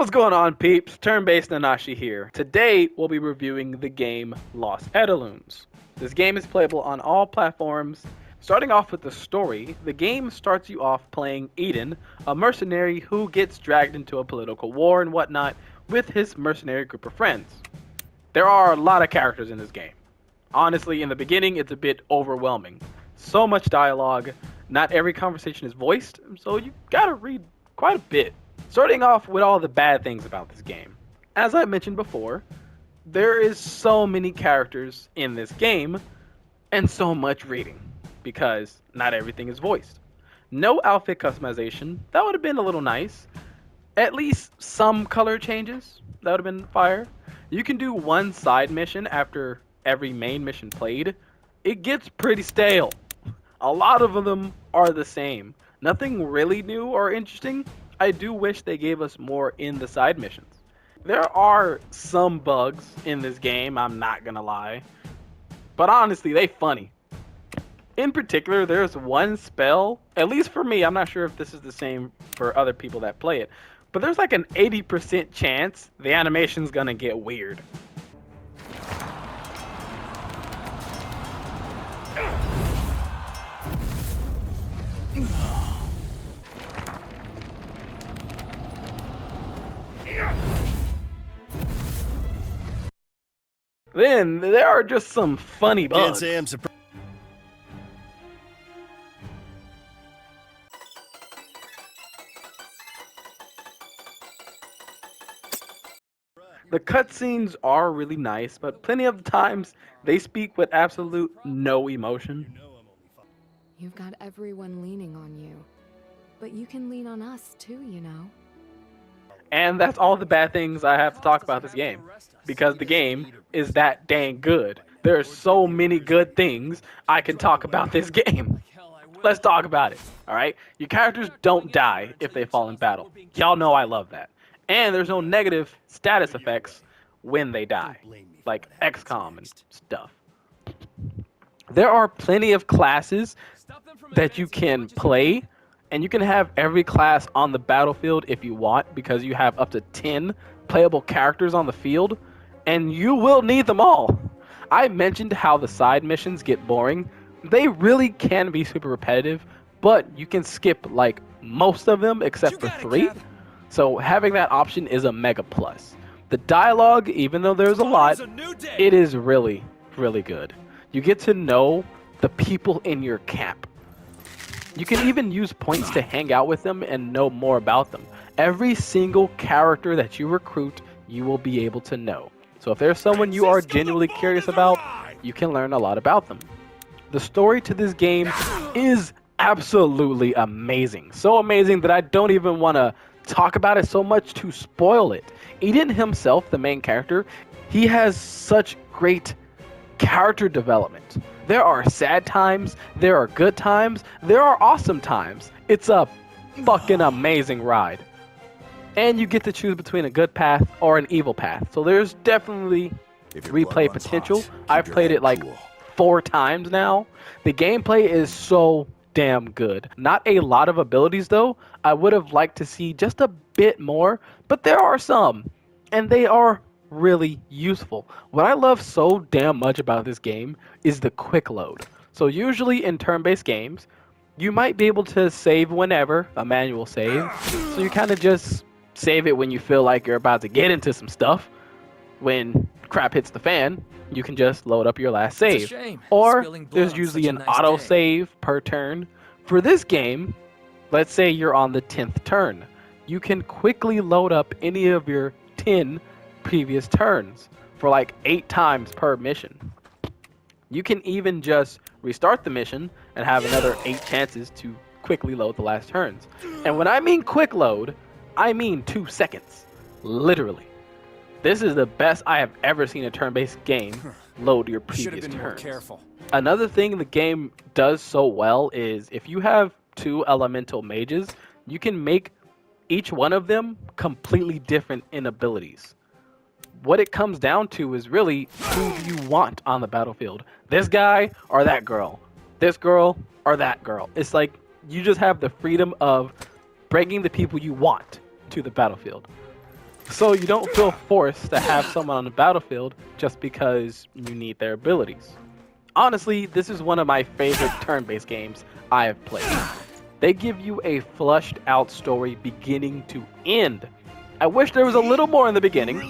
What's going on, peeps? Turn-based Nanashi here. Today, we'll be reviewing the game Lost Edilons. This game is playable on all platforms. Starting off with the story, the game starts you off playing Eden, a mercenary who gets dragged into a political war and whatnot with his mercenary group of friends. There are a lot of characters in this game. Honestly, in the beginning, it's a bit overwhelming. So much dialogue, not every conversation is voiced, so you gotta read quite a bit. Starting off with all the bad things about this game. As I mentioned before, there is so many characters in this game, and so much reading, because not everything is voiced. No outfit customization, that would have been a little nice. At least some color changes, that would have been fire. You can do one side mission after every main mission played. It gets pretty stale. A lot of them are the same. Nothing really new or interesting. I do wish they gave us more in the side missions. There are some bugs in this game, I'm not gonna lie. But honestly, they funny. In particular, there's one spell, at least for me, I'm not sure if this is the same for other people that play it, but there's like an 80% chance the animation's gonna get weird. Then there are just some funny bugs. The cutscenes are really nice, but plenty of the times they speak with absolute no emotion. You've got everyone leaning on you, but you can lean on us too, you know. And that's all the bad things I have to talk about this game, because the game is that dang good. There are so many good things I can talk about this game. Let's talk about it, alright? Your characters don't die if they fall in battle. Y'all know I love that. And there's no negative status effects when they die, like XCOM and stuff. There are plenty of classes that you can play, and you can have every class on the battlefield if you want, because you have up to 10 playable characters on the field, and you will need them all. I mentioned how the side missions get boring. They really can be super repetitive, but you can skip like most of them except for 3. So having that option is a mega plus. The dialogue, even though there's a lot, it is really, really good. You get to know the people in your camp. You can even use points to hang out with them and know more about them. Every single character that you recruit, you will be able to know. So if there's someone you are genuinely curious about, you can learn a lot about them. The story to this game is absolutely amazing. So amazing that I don't even want to talk about it so much to spoil it. Eden himself, the main character, he has such great character development. There are sad times, there are good times, there are awesome times. It's a fucking amazing ride. And you get to choose between a good path or an evil path. So there's definitely replay potential. I've played it like 4 times now. The gameplay is so damn good. Not a lot of abilities though. I would have liked to see just a bit more, but there are some, and they are really useful. What I love so damn much about this game is the quick load. So usually in turn-based games, you might be able to save whenever, a manual save. So you kind of just save it when you feel like you're about to get into some stuff. When crap hits the fan, you can just load up your last save. Or there's usually an auto save per turn. For this game, let's say you're on the 10th turn. You can quickly load up any of your 10 previous turns for like 8 times per mission. You can even just restart the mission and have another 8 chances to quickly load the last turns. And when I mean quick load, I mean 2 seconds. Literally. This is the best I have ever seen a turn-based game load your previous turns. Another thing the game does so well is if you have 2 elemental mages, you can make each one of them completely different in abilities. What it comes down to is really who you want on the battlefield. This guy or that girl. This girl or that girl. It's like you just have the freedom of bringing the people you want to the battlefield. So you don't feel forced to have someone on the battlefield just because you need their abilities. Honestly, this is one of my favorite turn-based games I have played. They give you a flushed out story beginning to end. I wish there was a little more in the beginning,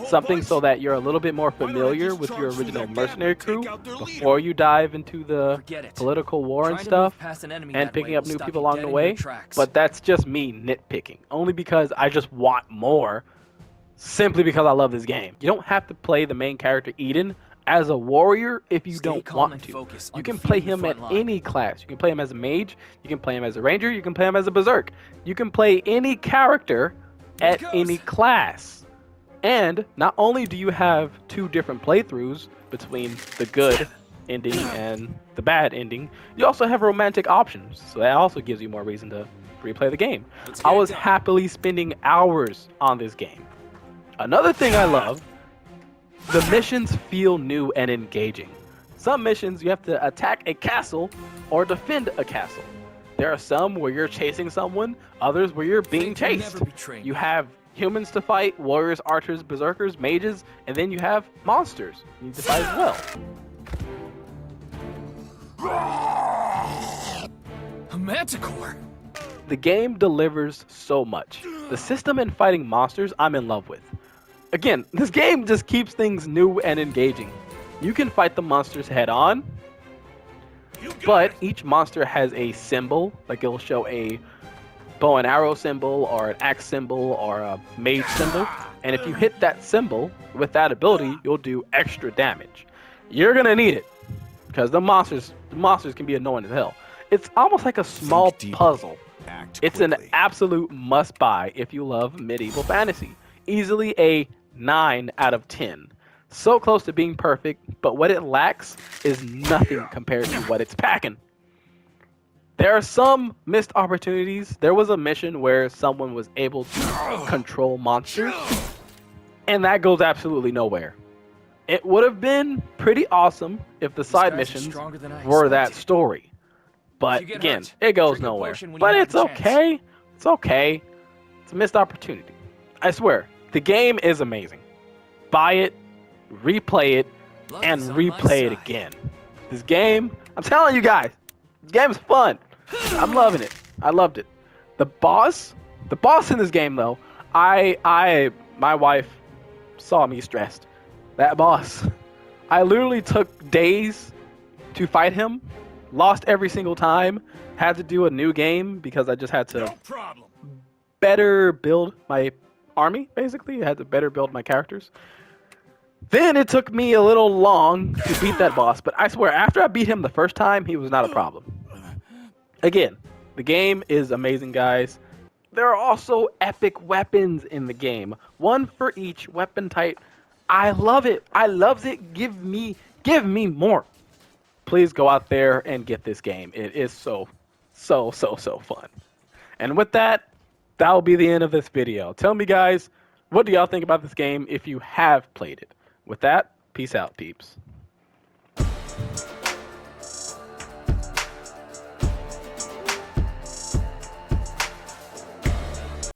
something so that you're a little bit more familiar with your original mercenary crew before you dive into the political war and stuff and picking up new people along the way. But that's just me nitpicking, only because I just want more, simply because I love this game. You don't have to play the main character Eden as a warrior if you don't want to. You can play him at any class. You can play him as a mage, you can play him as a ranger, you can play him as a berserk. You can play any character at any class. And not only do you have 2 different playthroughs between the good ending and the bad ending, you also have romantic options. So that also gives you more reason to replay the game. I was happily spending hours on this game. Another thing I love, the missions feel new and engaging. Some missions you have to attack a castle or defend a castle. There are some where you're chasing someone, others where you're being chased. You have humans to fight, warriors, archers, berserkers, mages, and then you have monsters you need to fight as well. A manticore! The game delivers so much. The system in fighting monsters I'm in love with. Again, this game just keeps things new and engaging. You can fight the monsters head on, but each monster has a symbol, like it'll show a bow and arrow symbol or an axe symbol or a mage symbol, and if you hit that symbol with that ability, you'll do extra damage. You're gonna need it because the monsters can be annoying as hell. It's almost like a small puzzle. It's an absolute must-buy if you love medieval fantasy. Easily a 9 out of 10. So close to being perfect, but what it lacks is nothing compared to what it's packing. There are some missed opportunities. There was a mission where someone was able to control monsters, and that goes absolutely nowhere. It would have been pretty awesome if the side missions were that story. But again, it goes nowhere. But it's okay. It's okay. It's a missed opportunity. I swear, the game is amazing. Buy it, replay it, and replay it again. This game, I'm telling you guys, this game is fun. I'm loving it. I loved it. The boss in this game though, my wife saw me stressed. That boss, I literally took days to fight him, lost every single time, had to do a new game because I just had to better build my army, basically. I had to better build my characters. Then it took me a little long to beat that boss, but I swear, after I beat him the first time, he was not a problem. Again, the game is amazing, guys. There are also epic weapons in the game. One for each weapon type. I love it. I love it. Give me more. Please go out there and get this game. It is so fun. And with that, that will be the end of this video. Tell me, guys, what do y'all think about this game if you have played it? With that, peace out, peeps.